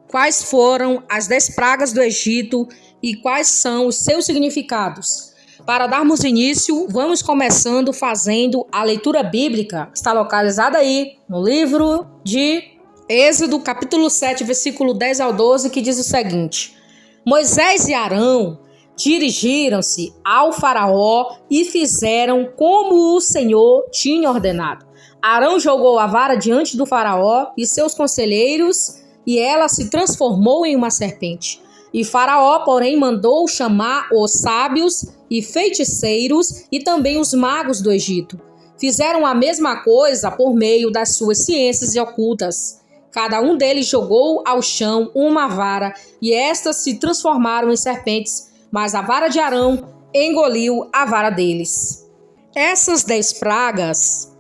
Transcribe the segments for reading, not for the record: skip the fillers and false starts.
quais foram as 10 pragas do Egito e quais são os seus significados. Para darmos início, vamos começando fazendo a leitura bíblica. Está localizada aí no livro de Êxodo, capítulo 7, versículo 10 ao 12, que diz o seguinte: Moisés e Arão dirigiram-se ao faraó e fizeram como o Senhor tinha ordenado. Arão jogou a vara diante do faraó e seus conselheiros, e ela se transformou em uma serpente. E faraó, porém, mandou chamar os sábios e feiticeiros e também os magos do Egito. Fizeram a mesma coisa por meio das suas ciências ocultas. Cada um deles jogou ao chão uma vara, e estas se transformaram em serpentes, mas a vara de Arão engoliu a vara deles. Essas 10 pragas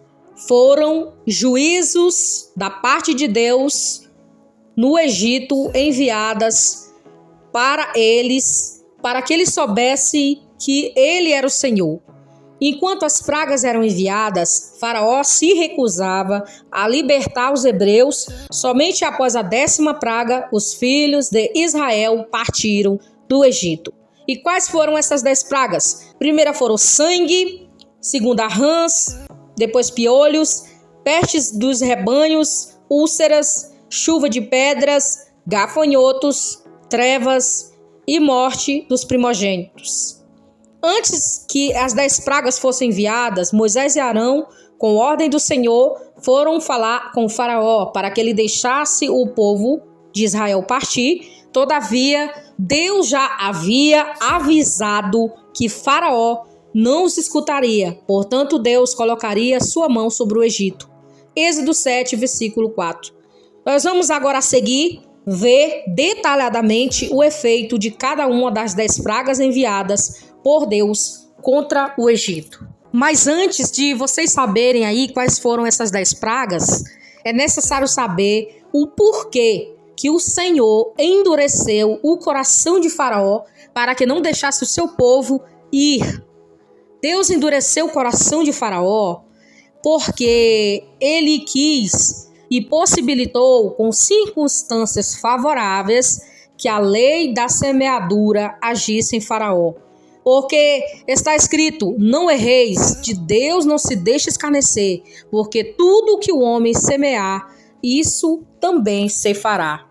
foram juízos da parte de Deus no Egito, enviadas para eles, para que eles soubessem que ele era o Senhor. Enquanto as pragas eram enviadas, Faraó se recusava a libertar os hebreus. Somente após a 10ª praga, os filhos de Israel partiram do Egito. E quais foram essas 10 pragas? Primeira foram sangue, segunda rãs, depois piolhos, pestes dos rebanhos, úlceras, chuva de pedras, gafanhotos, trevas e morte dos primogênitos. Antes que as 10 pragas fossem enviadas, Moisés e Arão, com ordem do Senhor, foram falar com o faraó para que ele deixasse o povo de Israel partir. Todavia, Deus já havia avisado que faraó não os escutaria, portanto Deus colocaria sua mão sobre o Egito. Êxodo 7, versículo 4. Nós vamos agora a seguir ver detalhadamente o efeito de cada uma das 10 pragas enviadas por Deus contra o Egito. Mas antes de vocês saberem aí quais foram essas 10 pragas, é necessário saber o porquê que o Senhor endureceu o coração de Faraó para que não deixasse o seu povo ir. Deus endureceu o coração de Faraó porque ele quis e possibilitou, com circunstâncias favoráveis, que a lei da semeadura agisse em Faraó. Porque está escrito: não erreis, de Deus não se deixe escarnecer, porque tudo que o homem semear, isso também se fará.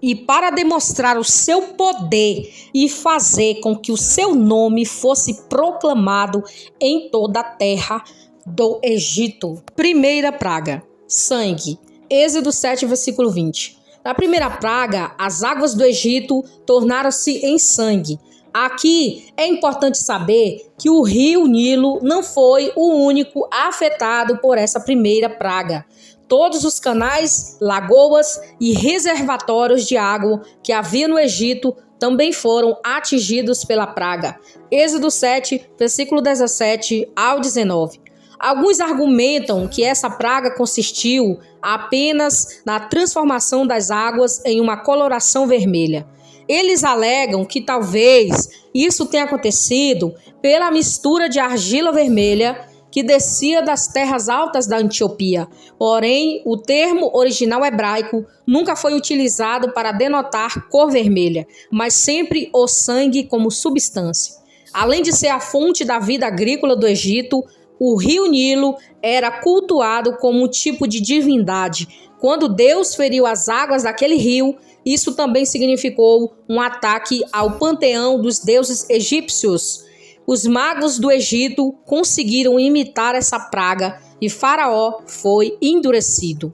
E para demonstrar o seu poder e fazer com que o seu nome fosse proclamado em toda a terra do Egito. Primeira praga, sangue. Êxodo 7, versículo 20. Na primeira praga, as águas do Egito tornaram-se em sangue. Aqui é importante saber que o rio Nilo não foi o único afetado por essa primeira praga. Todos os canais, lagoas e reservatórios de água que havia no Egito também foram atingidos pela praga. Êxodo 7, versículo 17 ao 19. Alguns argumentam que essa praga consistiu apenas na transformação das águas em uma coloração vermelha. Eles alegam que talvez isso tenha acontecido pela mistura de argila vermelha que descia das terras altas da Etiópia. Porém, o termo original hebraico nunca foi utilizado para denotar cor vermelha, mas sempre o sangue como substância. Além de ser a fonte da vida agrícola do Egito, o rio Nilo era cultuado como um tipo de divindade. Quando Deus feriu as águas daquele rio, isso também significou um ataque ao panteão dos deuses egípcios. Os magos do Egito conseguiram imitar essa praga e Faraó foi endurecido.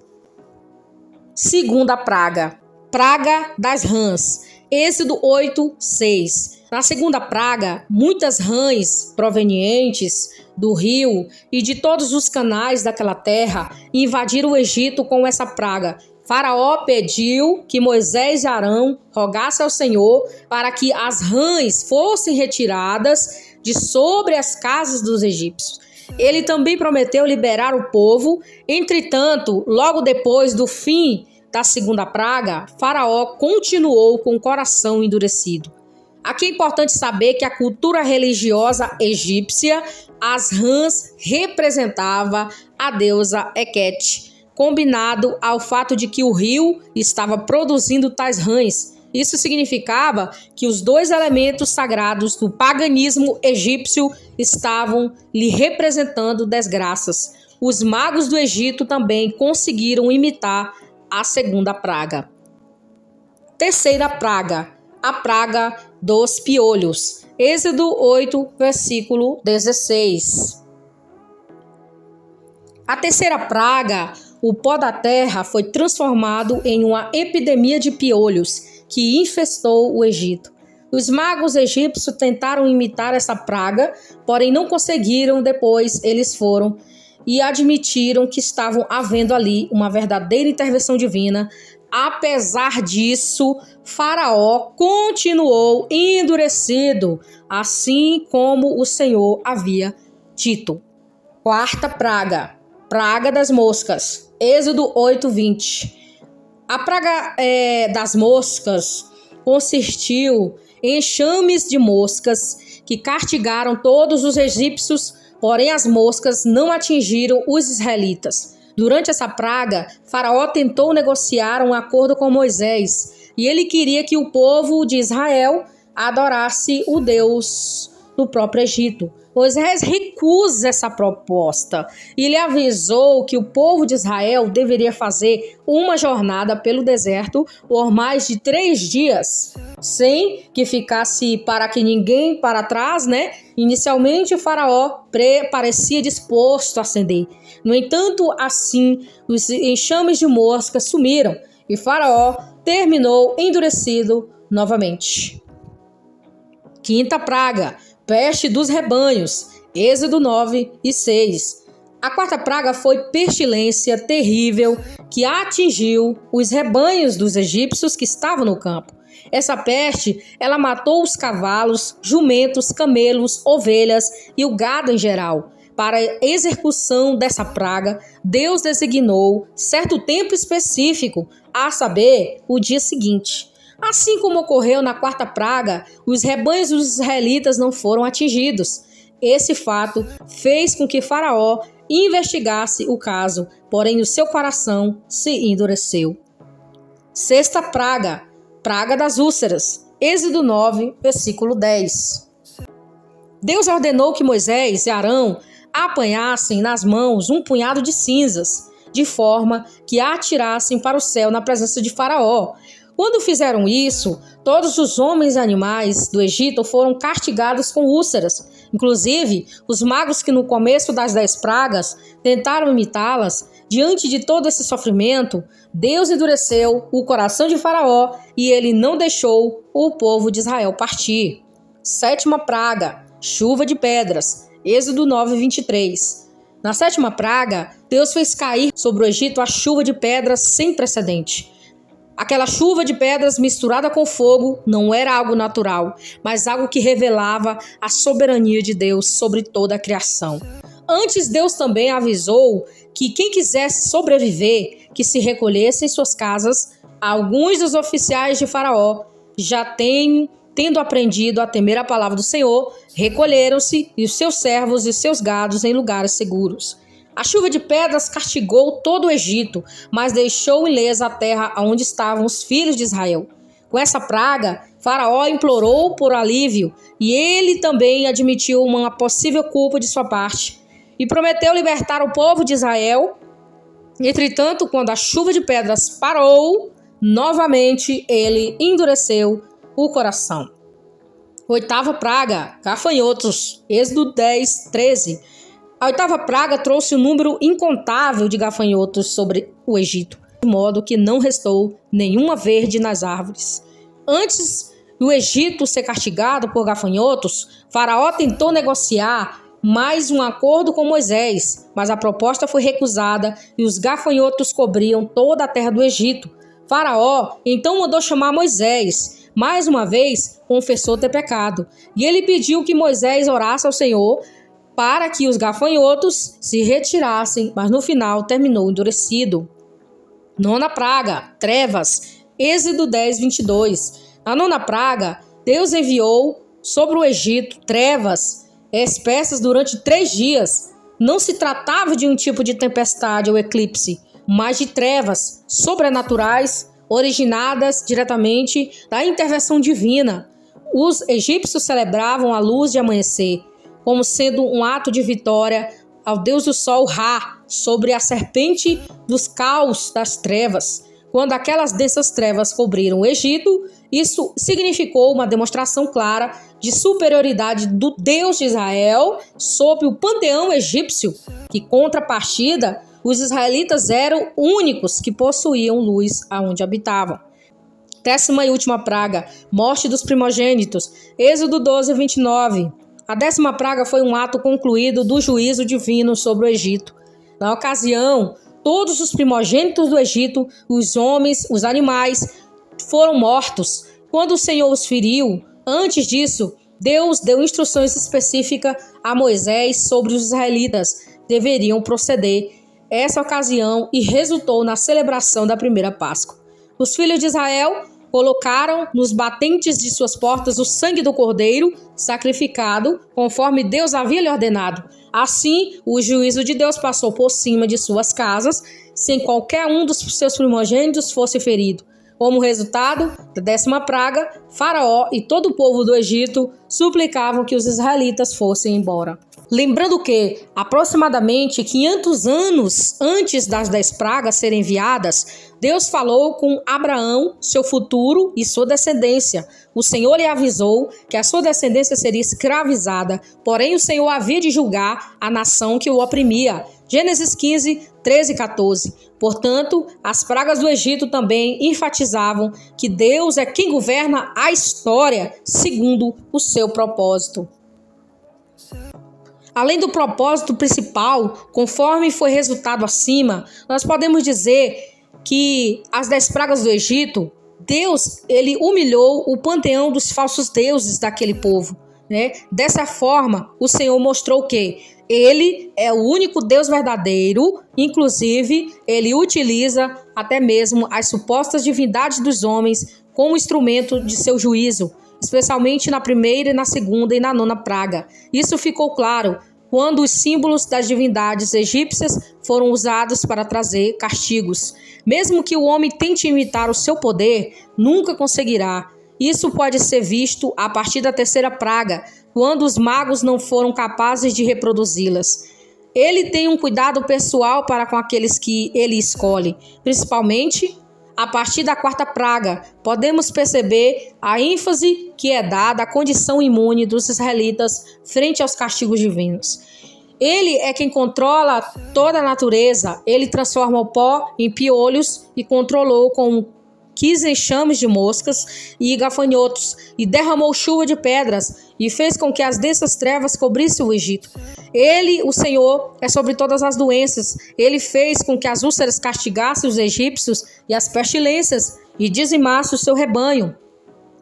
Segunda praga, praga das rãs. Êxodo 8, 6. Na segunda praga, muitas rãs provenientes do rio e de todos os canais daquela terra invadiram o Egito com essa praga. Faraó pediu que Moisés e Arão rogassem ao Senhor para que as rãs fossem retiradas de sobre as casas dos egípcios. Ele também prometeu liberar o povo. Entretanto, logo depois do fim da segunda praga, Faraó continuou com o coração endurecido. Aqui é importante saber que a cultura religiosa egípcia, as rãs representava a deusa Heket. combinado ao fato de que o rio estava produzindo tais rãs. Isso significava que os dois elementos sagrados do paganismo egípcio estavam lhe representando desgraças. Os magos do Egito também conseguiram imitar a segunda praga. Terceira praga, a praga dos piolhos. Êxodo 8, versículo 16. A terceira praga, o pó da terra, foi transformado em uma epidemia de piolhos que infestou o Egito. Os magos egípcios tentaram imitar essa praga, porém não conseguiram. Depois eles foram e admitiram que estavam havendo ali uma verdadeira intervenção divina. Apesar disso, Faraó continuou endurecido, assim como o Senhor havia dito. Quarta praga, praga das moscas. Êxodo 8:20. A praga das moscas consistiu em enxames de moscas que castigaram todos os egípcios, porém as moscas não atingiram os israelitas. Durante essa praga, Faraó tentou negociar um acordo com Moisés e ele queria que o povo de Israel adorasse o Deus do próprio Egito. Moisés recusa essa proposta e ele avisou que o povo de Israel deveria fazer uma jornada pelo deserto por mais de 3 dias, sem que ficasse para que ninguém para trás, Inicialmente, o Faraó parecia disposto a ceder. No entanto, assim, os enxames de moscas sumiram e Faraó terminou endurecido novamente. Quinta praga, peste dos rebanhos. Êxodo 9:6. A quarta praga foi pestilência terrível que atingiu os rebanhos dos egípcios que estavam no campo. Essa peste, ela matou os cavalos, jumentos, camelos, ovelhas e o gado em geral. Para a execução dessa praga, Deus designou certo tempo específico, a saber, o dia seguinte. Assim como ocorreu na quarta praga, os rebanhos dos israelitas não foram atingidos. Esse fato fez com que Faraó investigasse o caso, porém o seu coração se endureceu. Sexta praga, praga das úlceras. Êxodo 9, versículo 10. Deus ordenou que Moisés e Arão apanhassem nas mãos um punhado de cinzas, de forma que a atirassem para o céu na presença de Faraó. Quando fizeram isso, todos os homens e animais do Egito foram castigados com úlceras. Inclusive, os magos que no começo das 10 pragas tentaram imitá-las. Diante de todo esse sofrimento, Deus endureceu o coração de Faraó e ele não deixou o povo de Israel partir. Sétima praga, chuva de pedras. Êxodo 9:23. Na sétima praga, Deus fez cair sobre o Egito a chuva de pedras sem precedente. Aquela chuva de pedras misturada com fogo não era algo natural, mas algo que revelava a soberania de Deus sobre toda a criação. Antes, Deus também avisou que quem quisesse sobreviver, que se recolhesse em suas casas. Alguns dos oficiais de Faraó, já tendo aprendido a temer a palavra do Senhor, recolheram-se e os seus servos e seus gados em lugares seguros. A chuva de pedras castigou todo o Egito, mas deixou ilesa a terra onde estavam os filhos de Israel. Com essa praga, Faraó implorou por alívio e ele também admitiu uma possível culpa de sua parte e prometeu libertar o povo de Israel. Entretanto, quando a chuva de pedras parou, novamente ele endureceu o coração. Oitava praga, gafanhotos. Êxodo 10:13. A oitava praga trouxe um número incontável de gafanhotos sobre o Egito, de modo que não restou nenhuma verde nas árvores. Antes do Egito ser castigado por gafanhotos, Faraó tentou negociar mais um acordo com Moisés, mas a proposta foi recusada e os gafanhotos cobriam toda a terra do Egito. Faraó então mandou chamar Moisés. Mais uma vez, confessou ter pecado, e ele pediu que Moisés orasse ao Senhor para que os gafanhotos se retirassem, mas no final terminou endurecido. Nona praga, trevas. Êxodo 10:22. Na nona praga, Deus enviou sobre o Egito trevas espessas durante 3 dias. Não se tratava de um tipo de tempestade ou eclipse, mas de trevas sobrenaturais originadas diretamente da intervenção divina. Os egípcios celebravam a luz de amanhecer como sendo um ato de vitória ao deus do sol Ra sobre a serpente dos caos das trevas. Quando aquelas densas trevas cobriram o Egito, isso significou uma demonstração clara de superioridade do Deus de Israel sobre o panteão egípcio, que, contrapartida, os israelitas eram únicos que possuíam luz aonde habitavam. 10ª e última praga, morte dos primogênitos. Êxodo 12, 29. A 10ª praga foi um ato concluído do juízo divino sobre o Egito. Na ocasião, todos os primogênitos do Egito, os homens, os animais, foram mortos quando o Senhor os feriu. Antes disso, Deus deu instruções específicas a Moisés sobre os israelitas deveriam proceder essa ocasião e resultou na celebração da primeira Páscoa. Os filhos de Israel colocaram nos batentes de suas portas o sangue do cordeiro sacrificado, conforme Deus havia lhe ordenado. Assim, o juízo de Deus passou por cima de suas casas, sem qualquer um dos seus primogênitos fosse ferido. Como resultado da 10ª praga, Faraó e todo o povo do Egito suplicavam que os israelitas fossem embora. Lembrando que, aproximadamente 500 anos antes das 10 pragas serem enviadas, Deus falou com Abraão, seu futuro e sua descendência. O Senhor lhe avisou que a sua descendência seria escravizada, porém o Senhor havia de julgar a nação que o oprimia. Gênesis 15, 13 e 14. Portanto, as pragas do Egito também enfatizavam que Deus é quem governa a história segundo o seu propósito. Além do propósito principal, conforme foi resultado acima, nós podemos dizer que as 10 pragas do Egito, Deus, ele humilhou o panteão dos falsos deuses daquele povo, né? Dessa forma, o Senhor mostrou que ele é o único Deus verdadeiro, inclusive ele utiliza até mesmo as supostas divindades dos homens como instrumento de seu juízo, especialmente na primeira e na segunda e na 9ª praga. Isso ficou claro quando os símbolos das divindades egípcias foram usados para trazer castigos. Mesmo que o homem tente imitar o seu poder, nunca conseguirá. Isso pode ser visto a partir da 3ª praga, quando os magos não foram capazes de reproduzi-las. Ele tem um cuidado pessoal para com aqueles que ele escolhe, principalmente a partir da 4ª praga. Podemos perceber a ênfase que é dada à condição imune dos israelitas frente aos castigos divinos. Ele é quem controla toda a natureza. Ele transforma o pó em piolhos e controlou com 15 enxames de moscas e gafanhotos, e derramou chuva de pedras, e fez com que as densas trevas cobrissem o Egito. Ele, o Senhor, é sobre todas as doenças. Ele fez com que as úlceras castigassem os egípcios e as pestilências, e dizimasse o seu rebanho.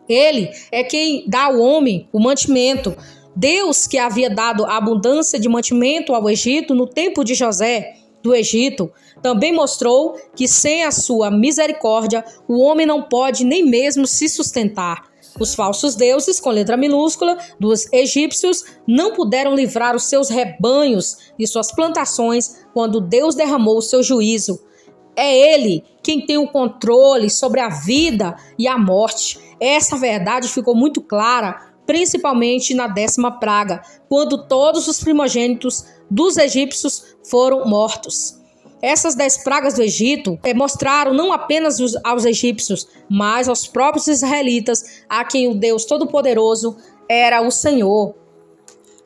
Ele é quem dá ao homem o mantimento. Deus, que havia dado abundância de mantimento ao Egito no tempo de José, do Egito, também mostrou que sem a sua misericórdia o homem não pode nem mesmo se sustentar. Os falsos deuses, com letra minúscula, dos egípcios não puderam livrar os seus rebanhos e suas plantações quando Deus derramou o seu juízo. É Ele quem tem o controle sobre a vida e a morte. Essa verdade ficou muito clara, principalmente na 10ª praga, quando todos os primogênitos dos egípcios foram mortos. Essas 10 pragas do Egito mostraram não apenas aos egípcios, mas aos próprios israelitas, a quem o Deus Todo-Poderoso era o Senhor.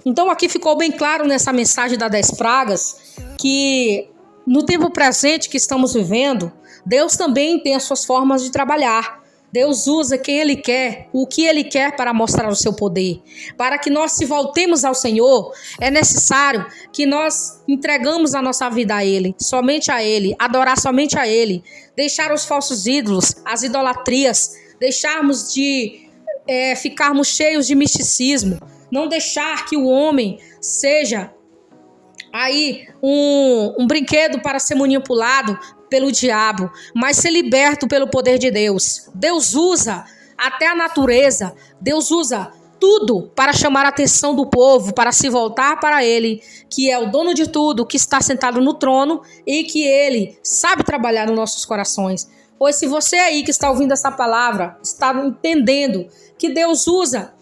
Então aqui ficou bem claro nessa mensagem das 10 pragas que no tempo presente que estamos vivendo, Deus também tem as suas formas de trabalhar. Deus usa quem Ele quer, o que Ele quer para mostrar o seu poder. Para que nós se voltemos ao Senhor, é necessário que nós entregamos a nossa vida a Ele, somente a Ele, adorar somente a Ele, deixar os falsos ídolos, as idolatrias, deixarmos de ficarmos cheios de misticismo, não deixar que o homem seja aí um brinquedo para ser manipulado pelo diabo, mas ser liberto pelo poder de Deus. Deus usa até a natureza, Deus usa tudo para chamar a atenção do povo, para se voltar para ele, que é o dono de tudo, que está sentado no trono e que ele sabe trabalhar nos nossos corações. Pois se você aí que está ouvindo essa palavra, está entendendo que Deus usa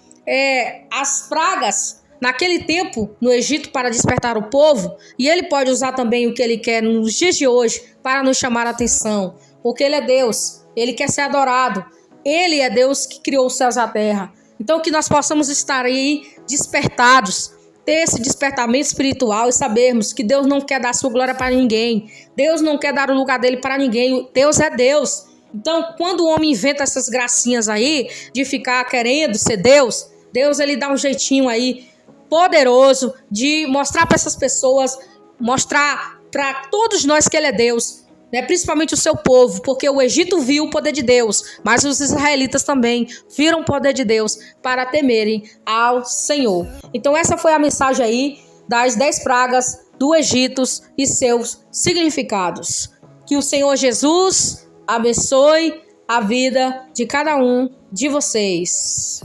as pragas naquele tempo no Egito para despertar o povo, e ele pode usar também o que ele quer nos dias de hoje para nos chamar a atenção, porque ele é Deus, ele quer ser adorado, ele é Deus que criou os céus e a terra. Então que nós possamos estar aí despertados, ter esse despertamento espiritual e sabermos que Deus não quer dar sua glória para ninguém, Deus não quer dar o lugar dele para ninguém, Deus é Deus. Então quando o homem inventa essas gracinhas aí de ficar querendo ser Deus, Deus ele dá um jeitinho aí poderoso de mostrar para essas pessoas, mostrar para todos nós que ele é Deus, né? Principalmente o seu povo, porque o Egito viu o poder de Deus, mas os israelitas também viram o poder de Deus para temerem ao Senhor. Então essa foi a mensagem aí das 10 pragas do Egito e seus significados. Que o Senhor Jesus abençoe a vida de cada um de vocês.